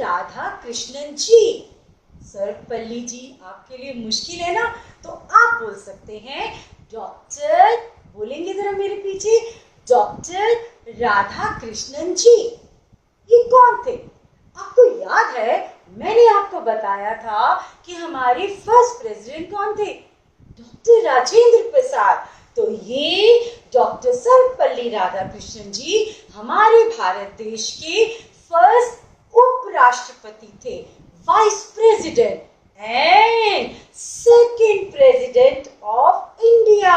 राधा कृष्णन जी। सर्वपल्ली जी आपके लिए मुश्किल है ना, तो आप बोल सकते हैं डॉक्टर, बोलेंगे जरा मेरे पीछे, डॉक्टर राधा कृष्णन जी। ये कौन थे? आपको याद है मैंने आपको बताया था कि हमारे फर्स्ट प्रेसिडेंट कौन थे? डॉक्टर राजेंद्र प्रसाद। तो ये डॉक्टर सर्वपल्ली राधाकृष्णन जी हमारे भारत देश के फर्स्ट उपराष्ट्रपति थे, vice president and second president of India.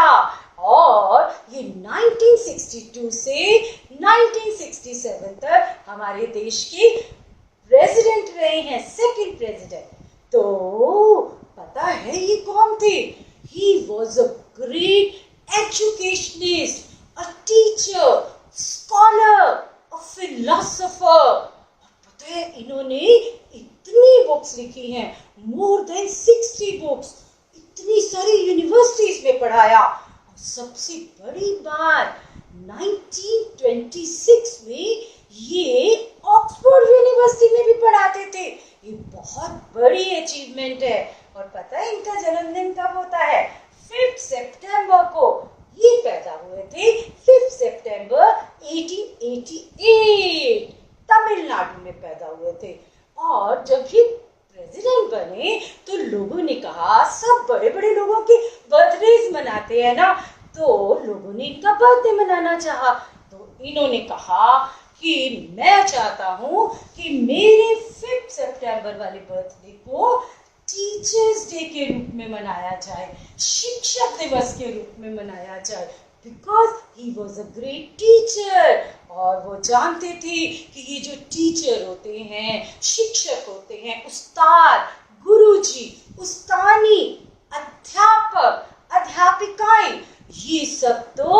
और ये 1962 से 1967 तक हमारे देश के प्रेसिडेंट रहे हैं, सेकंड प्रेसिडेंट। तो पता है ये कौन थे? He was a great educationist, a teacher, scholar, a philosopher। और पता है इन्होंने इतनी बुक्स लिखी हैं, more than 60 बुक्स, इतनी सारी यूनिवर्सिटीज में पढ़ाया। और सबसे बड़ी बात 1926 में ये ऑक्सफोर्ड यूनिवर्सिटी में भी पढ़ाते थे। ये बहुत बड़ी अचीवमेंट है। और पता है इनका जन्मदिन कब होता है? 5 सितंबर को। ये पैदा हुए थे 5 सितंबर 1888, तमिलनाडु में पैदा हुए थे। और जब ये प्रेसिडेंट बने तो लोगों ने कहा, सब बड़े बड़े लोगों के बर्थडे मनाते हैं ना, तो लोगों ने इनका बर्थडे मनाना चाहा। तो इन्होंने कहा कि मैं चाहता हूं कि मेरे 5 सितंबर वाले बर्थडे को टीचर्स डे के रूप में मनाया जाए, शिक्षक दिवस के रूप में मनाया जाए, because he was a great teacher. और वो जानते थे कि ये जो टीचर होते हैं, शिक्षक होते हैं, उस्ताद, गुरुजी, उस्तानी, अध्यापक, अध्यापिकाएं, ये सब तो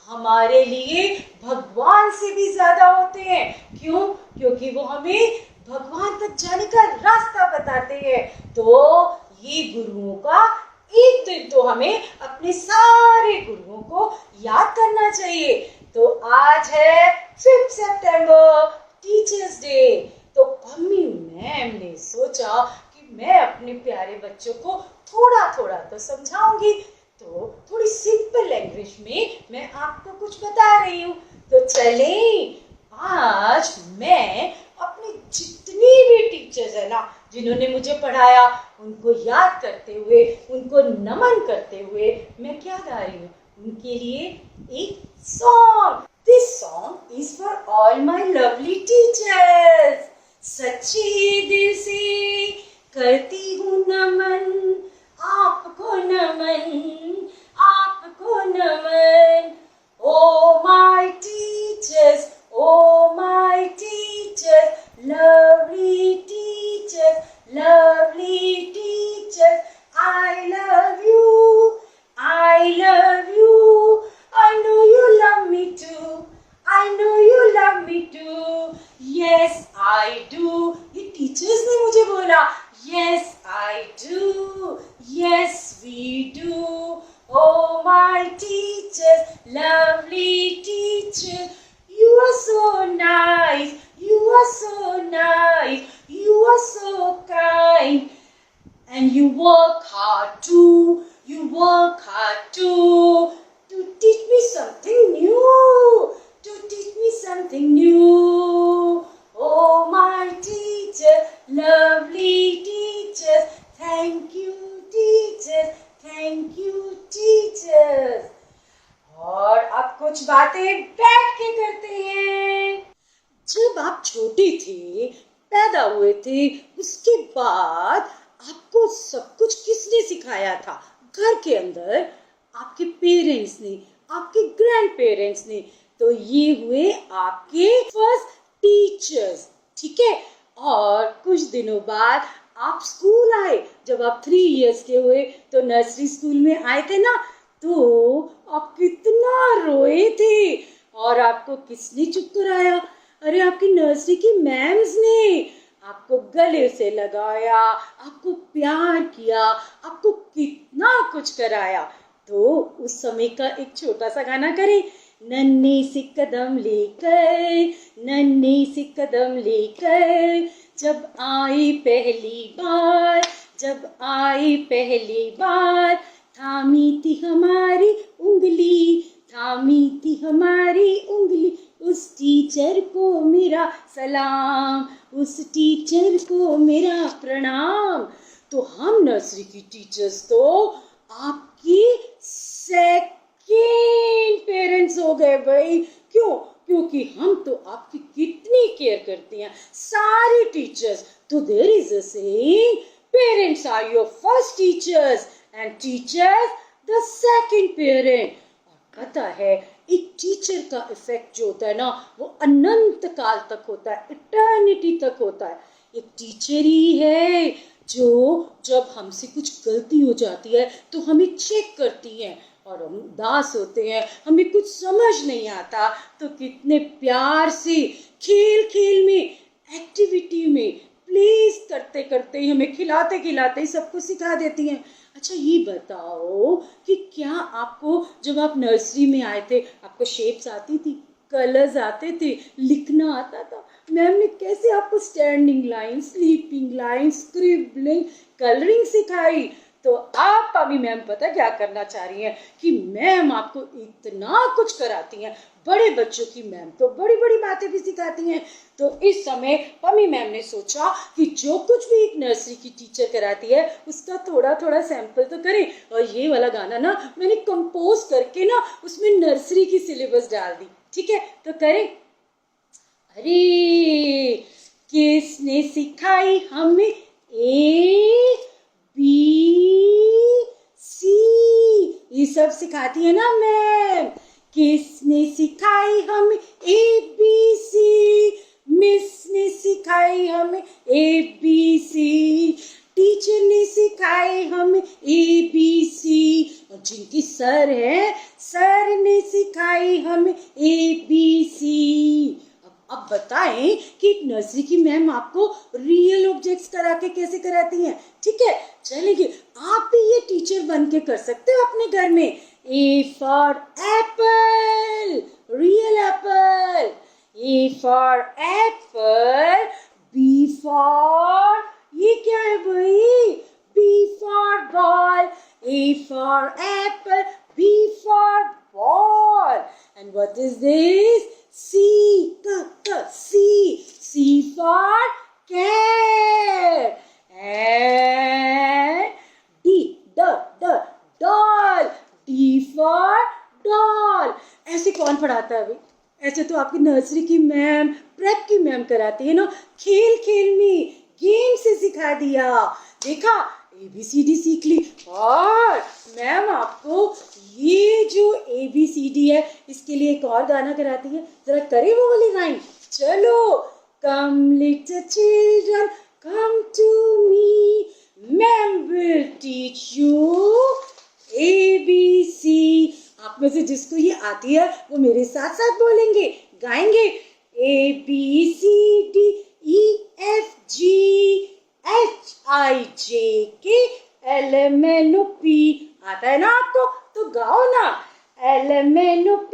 हमारे लिए भगवान से भी ज्यादा होते हैं। क्यों? क्योंकि वो हमें भगवान तक जाने का रास्ता बताते हैं। तो ये गुरुओं का एक दिन तो हमें अपने सारे गुरुओं को याद करना चाहिए। तो आज है 5 सितंबर, टीचर्स डे। तो मम्मी मैम ने सोचा कि मैं अपने प्यारे बच्चों को थोड़ा थोड़ा तो समझाऊंगी, तो थोड़ी सिंपल लैंग्वेज में मैं आपको कुछ बता रही हूँ। तो चलें, आज मैं अपने जितनी भी टीचर्स है ना जिन्होंने मुझे पढ़ाया, उनको याद करते हुए, उनको नमन करते हुए मैं क्या गा रही हूँ? उनके लिए एक song. This song is for all my lovely teachers. सच्चे दिल से करती हूँ नमन, आपको नमन, आपको नमन। Oh my teachers, oh my teachers, lovely teachers, lovely teachers, I love you, I love you, I know you love me too, I know you love me too, yes I do। ये teachers ने मुझे बोला, yes I do, yes we do। Oh my teachers, lovely teachers, you are so nice, you are so nice, you are so kind, and you work hard too, you work hard too, to teach me something new, to teach me something new. Oh my teachers, lovely teachers, thank you teachers, thank you teachers। और अब कुछ बातें बैठ के करते हैं। जब आप छोटे थे, पैदा हुए थे, उसके बाद आपको सब कुछ किसने सिखाया था? घर के अंदर आपके पेरेंट्स ने, आपके ग्रैंड पेरेंट्स ने। तो ये हुए आपके फर्स्ट टीचर्स, ठीक है। और कुछ दिनों बाद आप स्कूल आए। जब आप 3 इयर्स के हुए तो नर्सरी स्कूल में आए थे ना, तो आप कितना रोए थे। और आपको किसने चुप कराया? अरे आपकी नर्सरी की मैम्स ने आपको गले से लगाया, आपको प्यार किया, आपको कितना कुछ कराया। तो उस समय का एक छोटा सा गाना करें। नन्हे से कदम लेकर, नन्हे से कदम लेकर जब आई पहली बार, जब आई पहली बार, थामी थी हमारी उंगली, थामी थी हमारी उंगली, उस टीचर को मेरा सलाम, उस टीचर को मेरा प्रणाम। तो हम नर्सरी की टीचर्स तो आपकी सेकेंड पेरेंट्स हो गए भाई। क्यों? क्योंकि हम तो आपकी कितनी केयर करते हैं सारी टीचर्स। तो there is a saying, parents are your first teachers and teachers the second parent. और पता है एक टीचर का इफेक्ट जो होता है ना, वो अनंत काल तक होता है, इटर्निटी तक होता है। एक टीचर ही है जो जब हमसे कुछ गलती हो जाती है तो हमें चेक करती है, और हम उदास होते हैं, हमें कुछ समझ नहीं आता, तो कितने प्यार से खेल खेल में, एक्टिविटी में, प्लीज करते करते ही, हमें खिलाते खिलाते ही सब कुछ सिखा देती हैं। अच्छा ये बताओ कि क्या आपको जब आप नर्सरी में आए थे आपको शेप्स आती थी, कलर्स आते थे, लिखना आता था? मैम ने कैसे आपको standing line, sleeping line, scribbling, colouring सिखाई? तो आप अभी मैम पता क्या करना चाह रही हैं कि मैम आपको इतना कुछ कराती हैं, बड़े बच्चों की मैम तो बड़ी बड़ी बातें भी सिखाती हैं। तो इस समय पमी मैम ने सोचा कि जो कुछ भी एक नर्सरी की टीचर कराती है उसका थोड़ा थोड़ा सैंपल तो करें। और ये वाला गाना ना मैंने कंपोज करके ना उसमें नर्सरी की सिलेबस डाल दी। ठीक है, तो करें। अरे किसने सिखाई हमें ए बी सी, ये सब सिखाती है ना मैम। किसने सिखाई हमें ए बी सी? मिस ने सिखाई हमें ए बी सी, टीचर ने सिखाई हमें ए बी सी, और जिनकी सर है सर ने सिखाई हमें ए बी सी। अब बताएं कि एक नर्सरी की मैम आपको रियल ऑब्जेक्ट्स करा के कैसे कराती हैं। ठीक है, चलिए आप भी ये टीचर बन के कर सकते हो अपने घर में। A for apple, real apple. A for apple, B for, ये क्या है भाई? B for ball. A for apple, B for ball. And what is this? C, C, C for cat. And D, doll, D for doll. ऐसे कौन पढ़ाता है अभी? ऐसे तो आपकी नर्सरी की मैम, प्रेप की मैम कराती है ना, खेल खेल में, गेम से सिखा दिया। देखा, ABCD सीख ली। और मैम आपको ये जो ABCD है इसके लिए एक और गाना कराती है, जरा करें वो वाली लाइन। चलो, come little children come to me, ma'am will teach you ABC। आप में से जिसको ये आती है वो मेरे साथ साथ बोलेंगे, गाएंगे। ABCDEFG HIJK LMNOP। आता है ना आपको? तो गाओ ना। LMNOP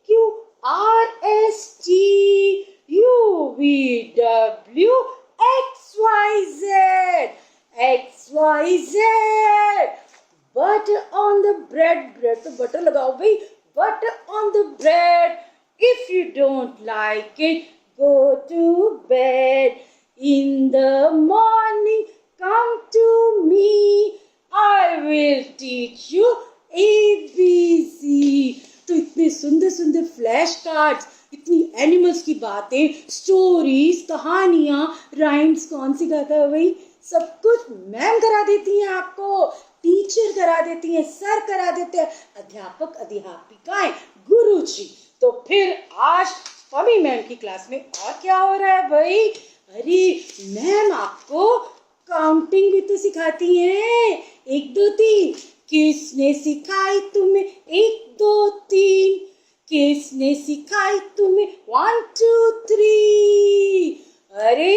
QRST UVW XYZ XYZ। Butter on the bread, bread तो बटर लगाओ भाई, butter on the bread। If you don't like it, go to bed। In the morning, come to me, I will teach you ABC। तो इतने सुंदर सुंदर flash cards, इतनी animals की बातें, स्टोरीज, कहानियां, राइम्स कौन सिखाता है भाई? सब कुछ मैम करा देती हैं आपको, टीचर करा देती हैं, सर करा देते हैं, अध्यापक अध्यापिकाएं, गुरुजी। तो फिर आज पमी मैम की क्लास में और क्या हो रहा है भाई? अरे मैम आपको काउंटिंग भी तो सिखाती हैं, 1 2 3। किसने सिखाई तुम्हें 1 2 3? किसने सिखाई तुम्हें 1 2 3? अरे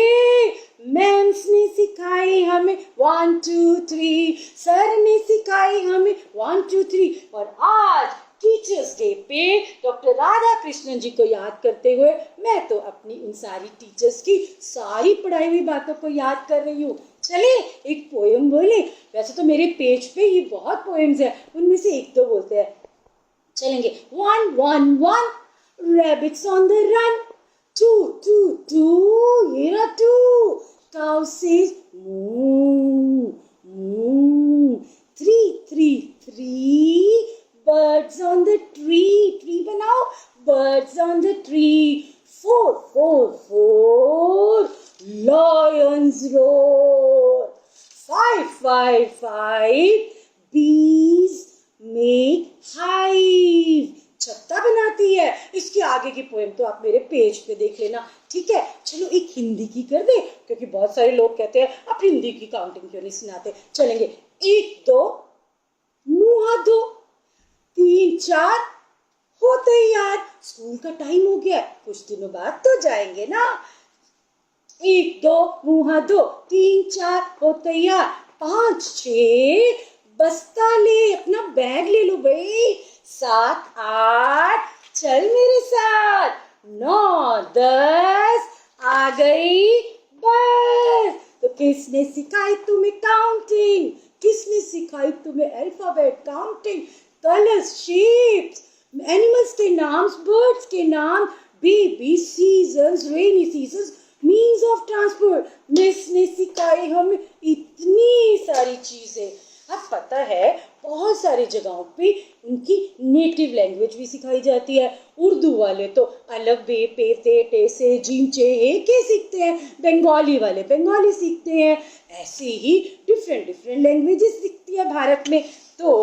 मैम्स ने सिखाई हमें 1 2 3, सर ने सिखाई हमें 1 2 3। और आज टीचर्स डे पे डॉक्टर राधा कृष्णन जी को याद करते हुए मैं तो अपनी उन सारी टीचर्स की सारी पढ़ाई हुई बातों को याद कर रही हूँ। चले एक पोएम बोले। वैसे तो मेरे पेज पे ये बहुत पोएम्स है, उनमें से एक दो बोलते हैं। चलेंगे। 1 1 1 rabbits on the run, 2 2 2 ये रहा 2 cow says moo moo, 3 3 3 birds on the tree बनाओ, birds on the tree, 4 4 4 lions roar, 5 5 5 bees make hive, छत्ता बनाती है। इसके आगे की पोएम तो आप मेरे पेज पे देख लेना, ठीक है। चलो एक हिंदी की कर दे, क्योंकि बहुत सारे लोग कहते हैं आप हिंदी की काउंटिंग क्यों नहीं सुनाते। चलेंगे। 1 2 मुंह हाथ धो, 3 4 हो तैयार, स्कूल का टाइम हो गया, कुछ दिनों बाद तो जाएंगे ना। 1 2 मुंह हाथ धो, 3 4 हो तैयार, 5 6 बस्ता ले, अपना बैग ले लो भाई, 7 8 चल मेरे साथ, 9 10 आ गई बस। तो किसने सिखाई तुम्हें काउंटिंग, किसने सिखाई तुम्हें alphabet counting, colours shapes, animals के नाम, बर्ड्स के नाम, baby seasons, rainy seasons, means of transport. Miss ने सिखाई हमें इतनी सारी चीजें। अब पता है बहुत सारी जगहों पे उनकी नेटिव लैंग्वेज भी सिखाई जाती है। उर्दू वाले तो अलग बे पे ते टे से जीम चे एक ही सीखते हैं, बंगाली वाले बंगाली सीखते हैं, ऐसे ही डिफरेंट डिफरेंट लैंग्वेजेस सीखती है भारत में। तो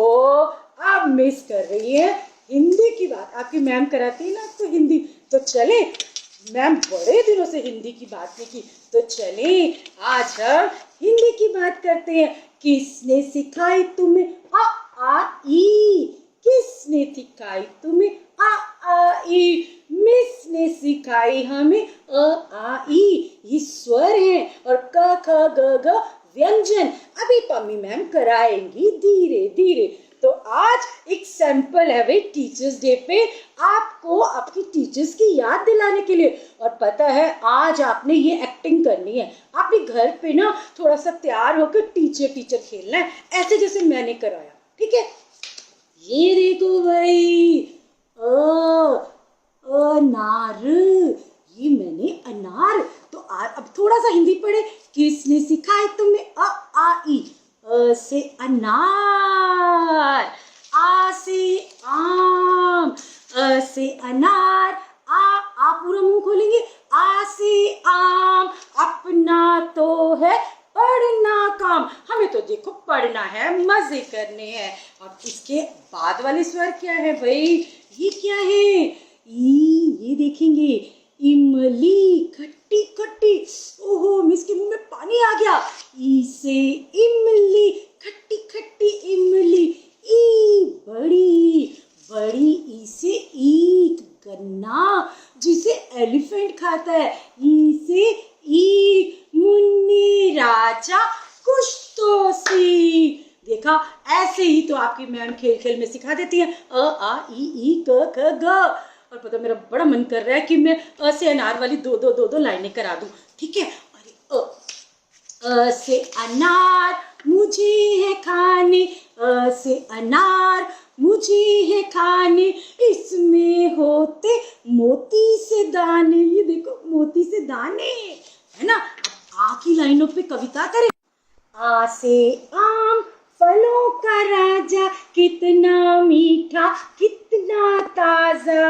आप मिस कर रही है हिंदी की बात, आपकी मैम कराती है ना तो हिंदी। तो चले, मैम बड़े दिनों से हिंदी की बात नहीं की, तो चले आज हम हिंदी की बात करते हैं। किसने सिखाई तुम्हें आ ई, किसने सिखाई तुम्हें आ ई, मिस ने सिखाई हमें आ ई, ये स्वर है, और क ख ग घ व्यंजन अभी पम्मी मैम कराएंगी धीरे धीरे। तो आज एक सैंपल है भाई टीचर्स डे पे आपको आपकी टीचर्स की याद दिलाने के लिए। और पता है आज आपने ये एक्टिंग करनी है, आपने घर पे ना थोड़ा सा तैयार होकर टीचर टीचर खेलना है, ऐसे जैसे मैंने कराया, ठीक है। ये देखो भाई अनार, ये मैंने अनार। तो अब थोड़ा सा हिंदी पढ़े। किसने सिखाई तुम्हें आ ई, अ से अनार, आ से आम, अ से अनार, आ पूरा मुंह खोलेंगे, आ से आम, अपना तो है पढ़ना काम, हमें तो देखो पढ़ना है, मजे करने हैं। अब इसके बाद वाले स्वर क्या है भाई, ये क्या है, ये देखेंगे, इमली, खट्टी खट्टी, ओहो मिस के मुंह में पानी आ गया। ई से इमली, खट्टी खट्टी इमली, ई बड़ी बड़ी, ई से ईख, गन्ना जिसे एलिफेंट खाता है, ई से ईख, मुन्नी राजा कुछ तो सीख। देखा, ऐसे ही तो आपकी मैम खेल खेल में सिखा देती है, अ आ ई क ख ग। और पता मेरा बड़ा मन कर रहा है कि मैं अ से अनार वाली दो लाइनें करा दूं, ठीक है। अरे से अनार मुझे है खाने, अ से अनार मुझे है खाने, इसमें होते मोती से दाने, ये देखो मोती से दाने, है ना। अब आ की लाइनों पे कविता करें। आ से आम, फलों का राजा, कितना मीठा कितना ताजा।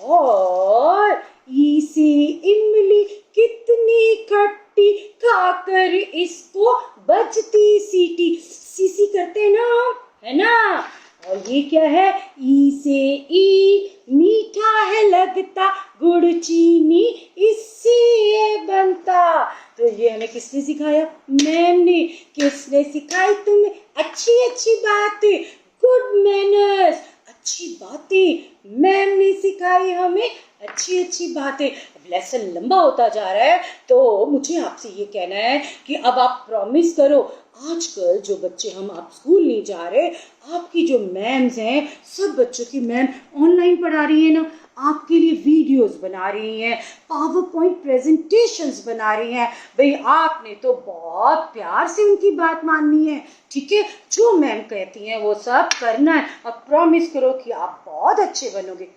और ई से इमली, कितनी खट्टी, खाकर इसको बजती सीटी, सीसी करते हैं ना, है ना। और ये क्या है, ई से ई, मीठा है लगता, गुड़ चीनी इससे ये बनता। तो ये हमें किसने सिखाया, मैम ने। किसने सिखाई तुम्हें अच्छी अच्छी बातें, गुड मैनर्स, अच्छी बातें, मैम ने सिखाई हमें अच्छी अच्छी बातें। अब लेसन लंबा होता जा रहा है, तो मुझे आपसे ये कहना है कि अब आप प्रॉमिस करो आजकल जो बच्चे हम आप स्कूल नहीं जा रहे, आपकी जो मैम्स हैं, सब बच्चों की मैम ऑनलाइन पढ़ा रही है ना, आपके लिए वीडियोस बना रही हैं, पावर पॉइंट प्रेजेंटेशंस बना रही हैं। भाई आपने तो बहुत प्यार से उनकी बात माननी है, ठीक है? जो मैम कहती हैं वो सब करना है और प्रॉमिस करो कि आप बहुत अच्छे बनोगे।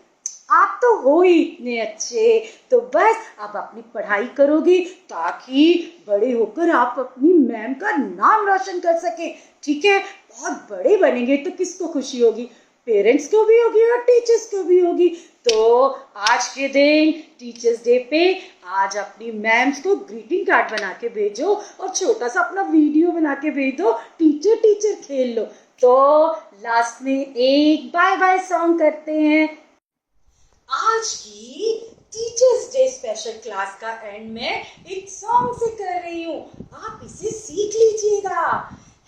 आप तो हो ही इतने अच्छे, तो बस आप अपनी पढ़ाई करोगे ताकि बड़े होकर आप अपनी मैम का नाम रोशन कर सके, ठीक है? बहुत बड़े बनेंगे तो किसको खुशी होगी? पेरेंट्स को भी होगी और टीचर्स को भी होगी। तो आज के दिन टीचर्स डे पे आज अपनी मैम्स को ग्रीटिंग कार्ड बना के भेजो और छोटा सा अपना वीडियो बना के भेज दो, टीचर टीचर खेल लो। तो लास्ट में एक बाय बाय सॉन्ग करते हैं। आज की टीचर्स डे स्पेशल क्लास का एंड में एक सॉन्ग से कर रही हूँ, आप इसे सीख लीजिएगा।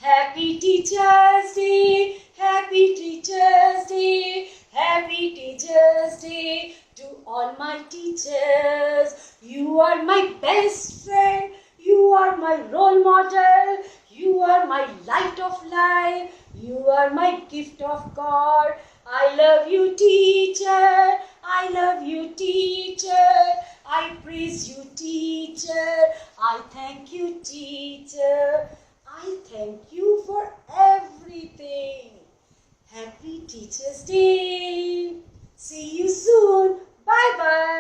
Happy teachers day, happy teachers day, happy teachers day to all my teachers. You are my best friend, you are my role model, you are my light of life, you are my gift of God. I love you teacher, I love you teacher, I praise you teacher, I thank you teacher, I thank you for everything. Happy Teachers Day. See you soon. Bye bye.